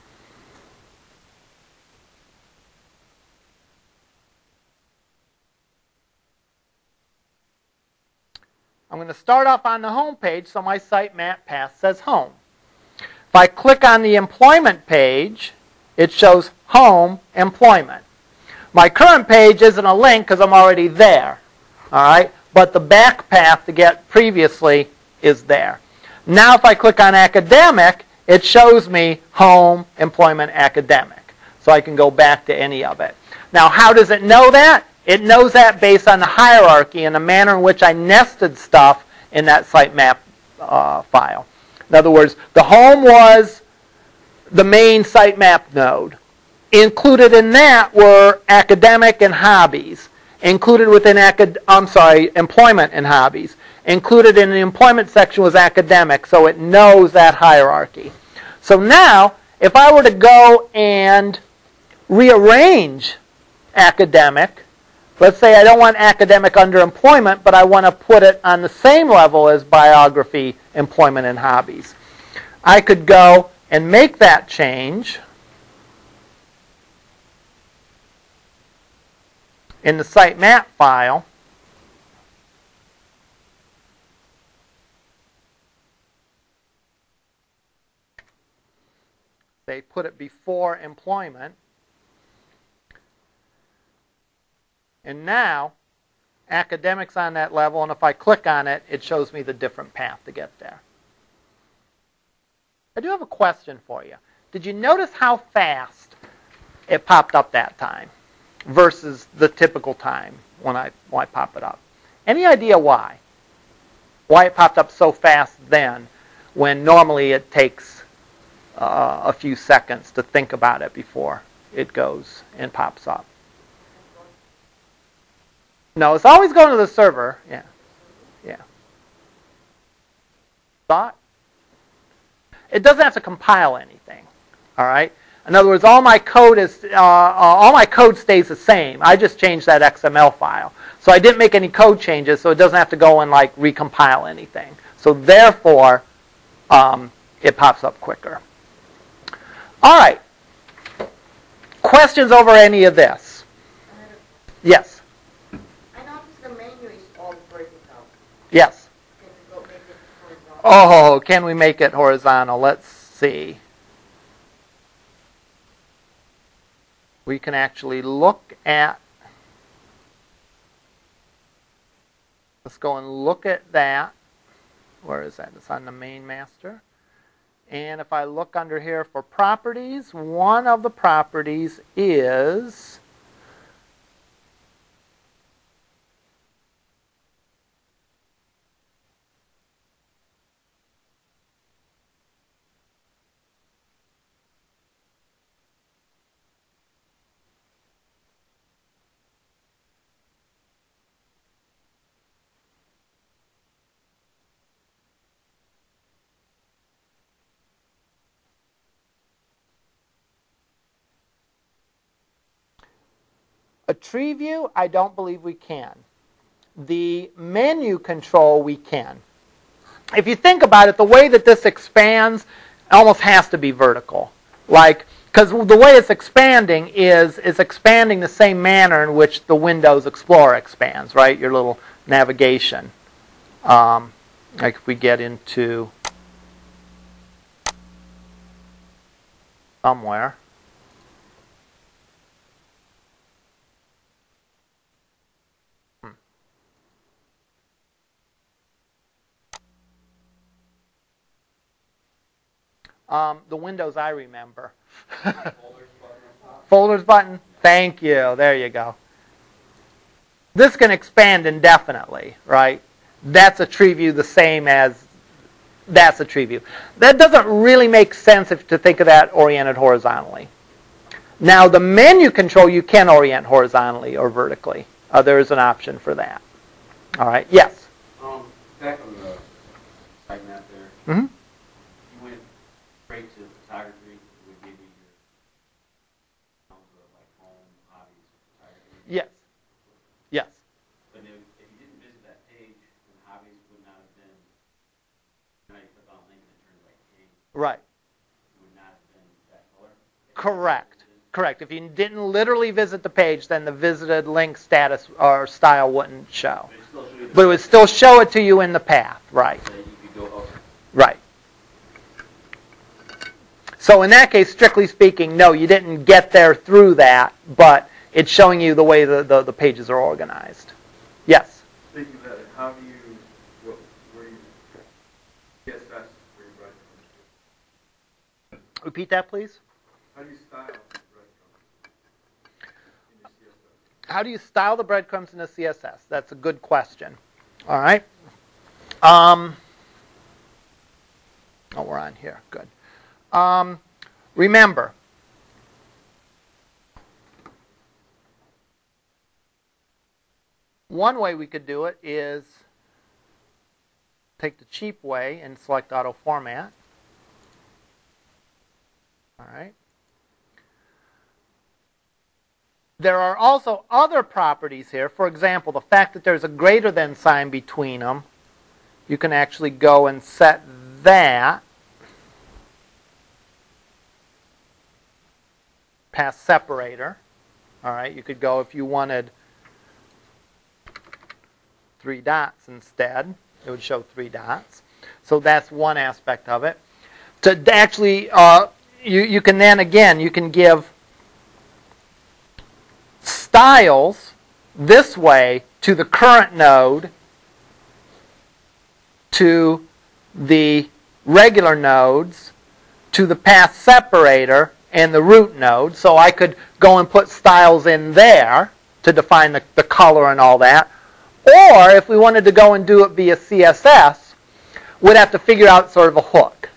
I'm going to start off on the home page, so my sitemap path says home. If I click on the employment page, it shows home employment. My current page isn't a link because I'm already there, all right? But the back path to get previously is there. Now if I click on academic, it shows me home employment academic. So I can go back to any of it. Now how does it know that? It knows that based on the hierarchy and the manner in which I nested stuff in that sitemap file. In other words, the home was the main sitemap node. Included in that were academic and hobbies. Included within employment and hobbies. Included in the employment section was academic, so it knows that hierarchy. So now, if I were to go and rearrange academic, let's say I don't want academic under employment, but I want to put it on the same level as biography, employment, and hobbies. I could go and make that change in the sitemap file. put it before employment. And now, academics on that level, and if I click on it, it shows me the different path to get there. I do have a question for you. Did you notice how fast it popped up that time versus the typical time when I pop it up? Any idea why? Why it popped up so fast then when normally it takes a few seconds to think about it before it goes and pops up? No, it's always going to the server. Yeah. Yeah. Thought? It doesn't have to compile anything. All right? In other words, all my code stays the same. I just changed that XML file. So I didn't make any code changes, so it doesn't have to go and like recompile anything. So therefore, it pops up quicker. All right. Questions over any of this? Yes. I noticed the menu is all vertical. Yes. Can we go make it horizontal? Oh, can we make it horizontal? Let's see. We can actually look at, let's go and look at that. Where is that? It's on the main master. And if I look under here for properties, one of the properties is a tree view. I don't believe we can. The menu control we can. If you think about it, the way that this expands almost has to be vertical. Like, because the way it's expanding is it's expanding the same manner in which the Windows Explorer expands, right? Your little navigation. Like if we get into somewhere. The Windows I remember. Folders button. Thank you. There you go. This can expand indefinitely, right? That's a tree view the same as that's a tree view. That doesn't really make sense to think of that oriented horizontally. Now, the menu control you can orient horizontally or vertically. There is an option for that. All right. Yes? Back on the sitemap there. Mm-hmm. You went straight to photography. It would give you your like home, hobbies, photography. Yes. Yes. But if you didn't visit that page, then hobbies would not have been. Now you click on a link and it turns like pink. Right. It would not have been that color. Correct. Correct. If you didn't literally visit the page, then the visited link status or style wouldn't show. But it would still show it to you in the path. Right. So you could go over. Right. So in that case, strictly speaking, no, you didn't get there through that, but it's showing you the way the pages are organized. Yes? Speaking of that, how do you, where you, CSS, where you write them? Repeat that, please. How do you style breadcrumbs in your CSS? How do you style the breadcrumbs in a CSS? That's a good question. All right. Oh, we're on here. Good. Remember, one way we could do it is take the cheap way and select auto format. All right. There are also other properties here. For example, the fact that there's a greater than sign between them. You can actually go and set that past separator. All right. You could go if you wanted 3 dots instead. It would show 3 dots. So that's one aspect of it. To actually, you can then, again, you can give styles this way to the current node, to the regular nodes, to the path separator, and the root node. So I could go and put styles in there to define the color and all that. Or if we wanted to go and do it via CSS, we'd have to figure out sort of a hook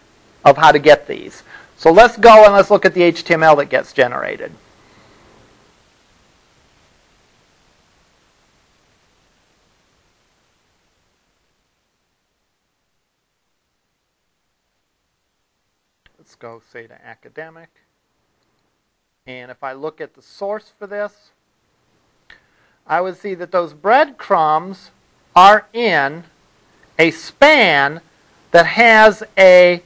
of how to get these. So let's go and let's look at the HTML that gets generated. Let's go, say, to academic. And if I look at the source for this, I would see that those breadcrumbs are in a span that has a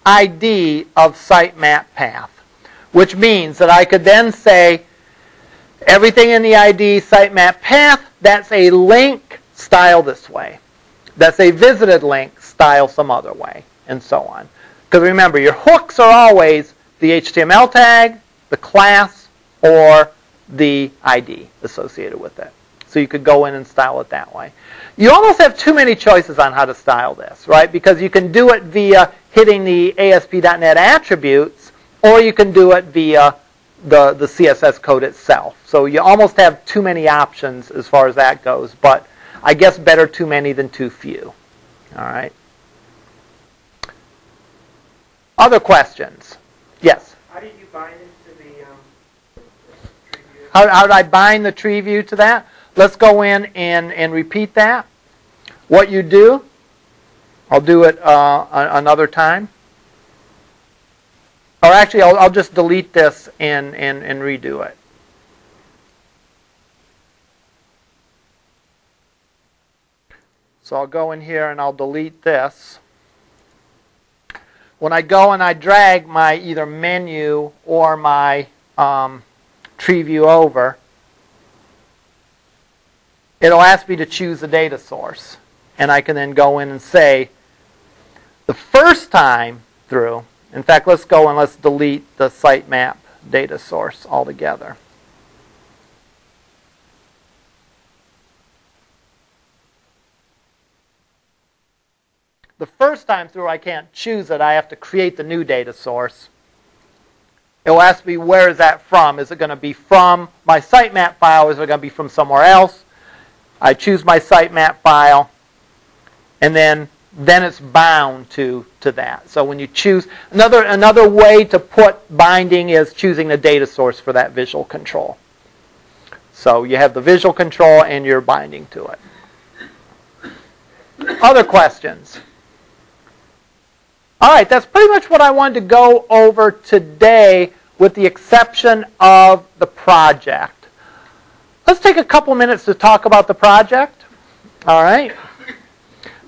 ID of sitemap path, which means that I could then say everything in the ID sitemap path, that's a link, style this way. That's a visited link, style some other way, and so on. Because remember, your hooks are always the HTML tag, the class, or the ID associated with it. So you could go in and style it that way. You almost have too many choices on how to style this, right? Because you can do it via hitting the ASP.NET attributes, or you can do it via the CSS code itself. So you almost have too many options as far as that goes, but I guess better too many than too few. All right. Other questions? Yes? How did you bind it to the tree view? How did I bind the tree view to that? Let's go in and repeat that. What you do, I'll do it another time. Or actually, I'll just delete this and redo it. So I'll go in here and I'll delete this. When I go and I drag my either menu or my tree view over, it'll ask me to choose a data source. And I can then go in and say, the first time through, in fact, let's go and let's delete the sitemap data source altogether. The first time through, I can't choose it. I have to create the new data source. It will ask me, where is that from? Is it going to be from my sitemap file? Is it going to be from somewhere else? I choose my sitemap file, and then it's bound to that. So when you choose, another way to put binding is choosing the data source for that visual control. So you have the visual control and you're binding to it. Other questions? All right, that's pretty much what I wanted to go over today, with the exception of the project. Let's take a couple minutes to talk about the project. All right?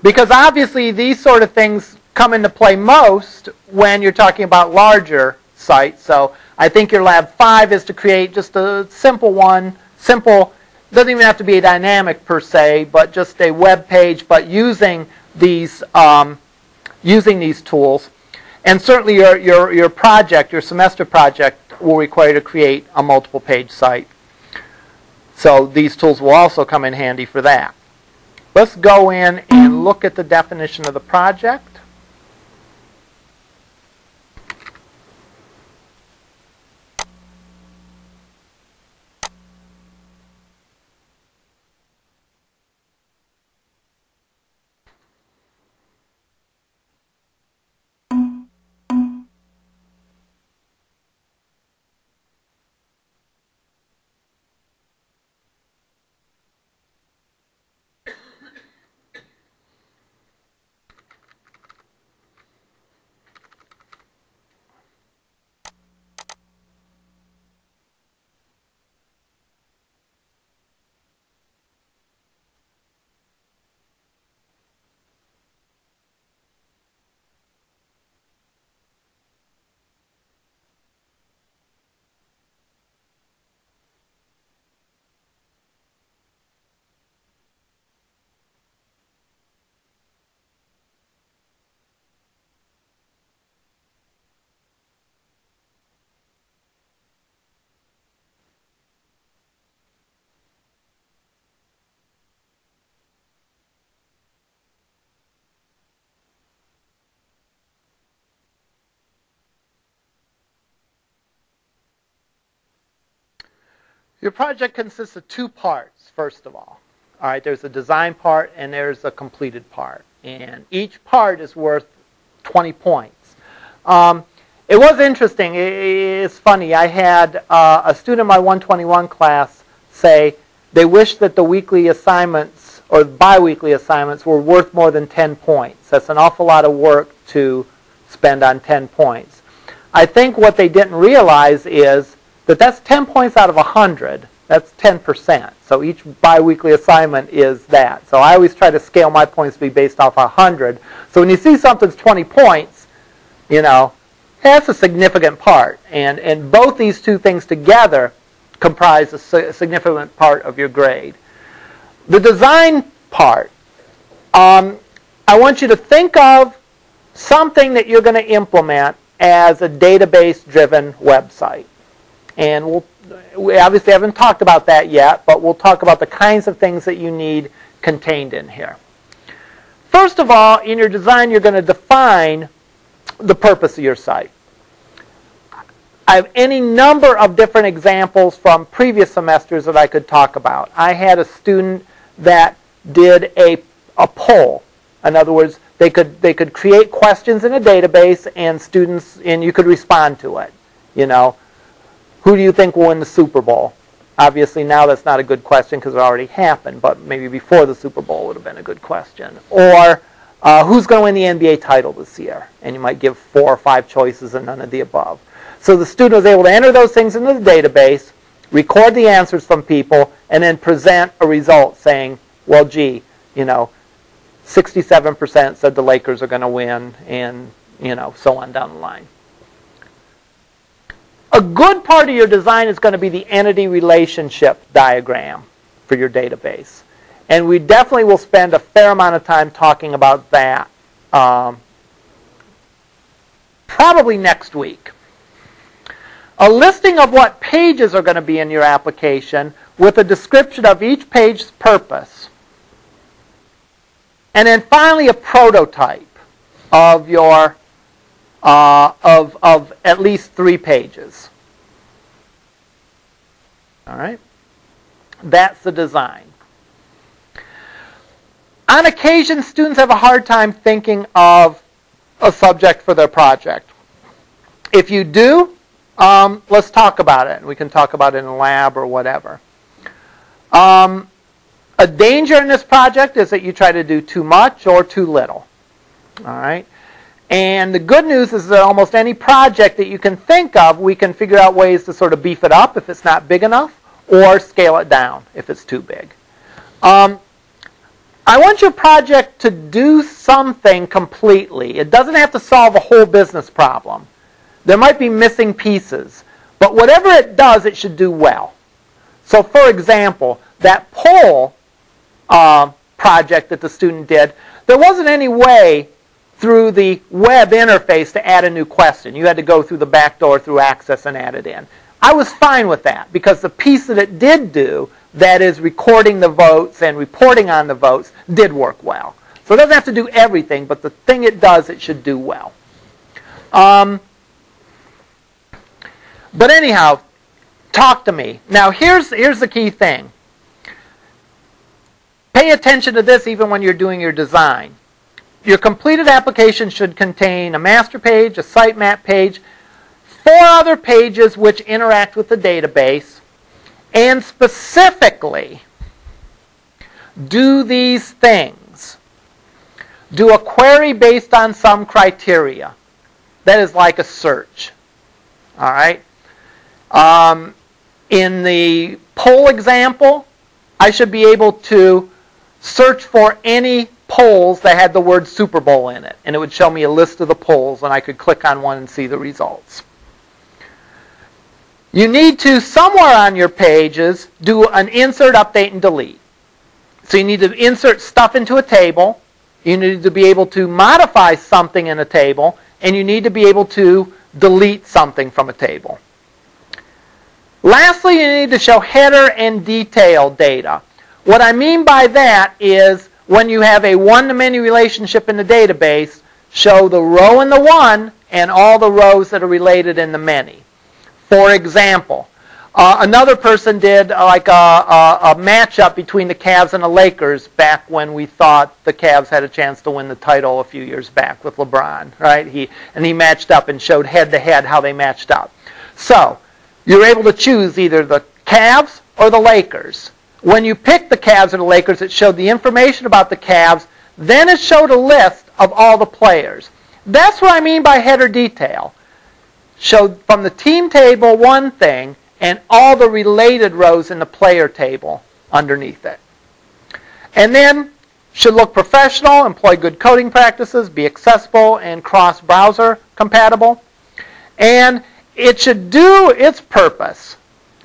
Because obviously these sort of things come into play most when you're talking about larger sites. So I think your lab 5 is to create just a simple one. Simple, doesn't even have to be a dynamic per se, but just a web page, but using these tools. And certainly your project, your semester project, will require you to create a multiple page site. So these tools will also come in handy for that. Let's go in and look at the definition of the project. Your project consists of two parts, first of all. All right, there's a design part and there's a completed part. And each part is worth 20 points. It was interesting. It's funny. I had a student in my 121 class say they wish that the weekly assignments or biweekly assignments were worth more than 10 points. That's an awful lot of work to spend on 10 points. I think what they didn't realize is that that's 10 points out of 100. That's 10%. So each biweekly assignment is that. So I always try to scale my points to be based off 100. So when you see something's 20 points, you know, that's a significant part. And both these two things together comprise a significant part of your grade. The design part, I want you to think of something that you're going to implement as a database-driven website. And we obviously haven't talked about that yet, but we'll talk about the kinds of things that you need contained in here. First of all, in your design, you're going to define the purpose of your site. I have any number of different examples from previous semesters that I could talk about. I had a student that did a poll. In other words, they could create questions in a database, and you could respond to it. You know, who do you think will win the Super Bowl? Obviously, now that's not a good question because it already happened, but maybe before the Super Bowl would have been a good question. Or who's going to win the NBA title this year? And you might give 4 or 5 choices and none of the above. So the student was able to enter those things into the database, record the answers from people, and then present a result saying, well, gee, you know, 67% said the Lakers are going to win, and, you know, so on down the line. A good part of your design is going to be the entity relationship diagram for your database. And we definitely will spend a fair amount of time talking about that probably next week. A listing of what pages are going to be in your application with a description of each page's purpose. And then finally a prototype of your of at least 3 pages. All right? That's the design. On occasion, students have a hard time thinking of a subject for their project. If you do, let's talk about it. We can talk about it in a lab or whatever. A danger in this project is that you try to do too much or too little. All right? And the good news is that almost any project that you can think of, we can figure out ways to sort of beef it up if it's not big enough, or scale it down if it's too big. I want your project to do something completely. It doesn't have to solve a whole business problem. There might be missing pieces, but whatever it does, it should do well. So for example, that poll project that the student did, there wasn't any way through the web interface to add a new question. You had to go through the back door through Access and add it in. I was fine with that because the piece that it did do, that is recording the votes and reporting on the votes, did work well. So it doesn't have to do everything, but the thing it does, it should do well. But anyhow, talk to me. Now here's the key thing. Pay attention to this even when you're doing your design. Your completed application should contain a master page, a sitemap page, 4 other pages which interact with the database, and specifically do these things. Do a query based on some criteria. That is like a search. All right? In the poll example, I should be able to search for any polls that had the word Super Bowl in it. And it would show me a list of the polls, and I could click on one and see the results. You need to, somewhere on your pages, do an insert, update, and delete. So you need to insert stuff into a table. You need to be able to modify something in a table. And you need to be able to delete something from a table. Lastly, you need to show header and detail data. What I mean by that is when you have a one-to-many relationship in the database, show the row in the one and all the rows that are related in the many. For example, Another person did like a matchup between the Cavs and the Lakers back when we thought the Cavs had a chance to win the title a few years back with LeBron, right? He matched up and showed head-to-head how they matched up. So you're able to choose either the Cavs or the Lakers. When you picked the Cavs or the Lakers, it showed the information about the Cavs. Then it showed a list of all the players. That's what I mean by header detail. Showed from the team table one thing, and all the related rows in the player table underneath it. And then should look professional, employ good coding practices, be accessible and cross-browser compatible. And it should do its purpose.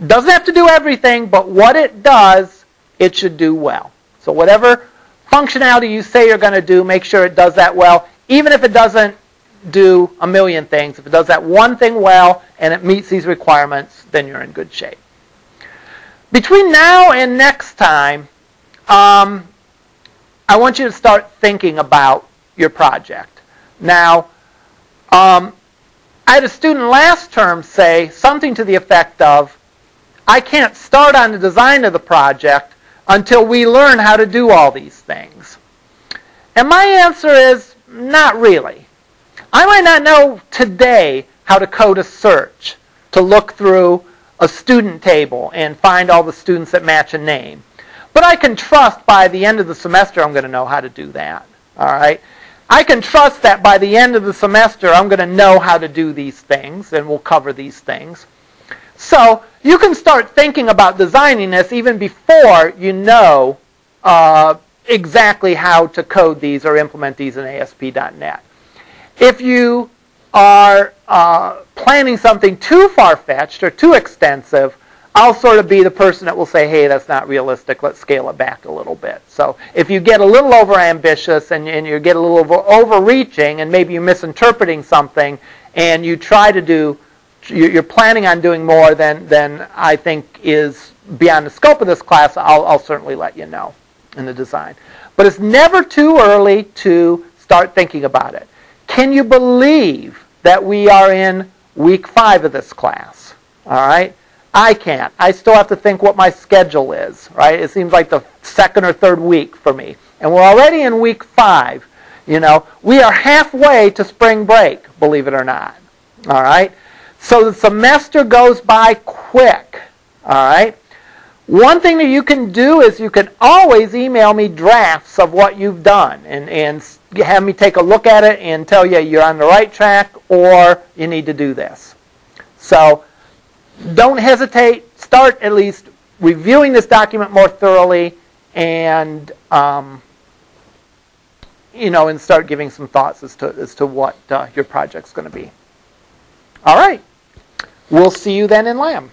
Doesn't have to do everything, but what it does, it should do well. So whatever functionality you say you're going to do, make sure it does that well, even if it doesn't do a million things. If it does that one thing well and it meets these requirements, then you're in good shape. Between now and next time, I want you to start thinking about your project. Now, I had a student last term say something to the effect of, I can't start on the design of the project until we learn how to do all these things. And my answer is, not really. I might not know today how to code a search to look through a student table and find all the students that match a name. But I can trust by the end of the semester I'm going to know how to do that. All right? I can trust that by the end of the semester I'm going to know how to do these things, and we'll cover these things. So you can start thinking about designing this even before you know exactly how to code these or implement these in ASP.NET. If you are planning something too far-fetched or too extensive, I'll sort of be the person that will say, hey, that's not realistic, let's scale it back a little bit. So if you get a little over-ambitious and you get a little overreaching and maybe you're misinterpreting something and you try to do, you're planning on doing more than I think is beyond the scope of this class, I'll certainly let you know in the design. But it's never too early to start thinking about it. Can you believe that we are in week 5 of this class? All right? I can't. I still have to think what my schedule is, right? It seems like the second or third week for me. And we're already in week 5. You know, we are halfway to spring break, believe it or not. All right? So the semester goes by quick. All right? One thing that you can do is you can always email me drafts of what you've done and have me take a look at it and tell you you're on the right track or you need to do this. So don't hesitate. Start at least reviewing this document more thoroughly and and start giving some thoughts as to what your project's going to be. All right. We'll see you then in LAM.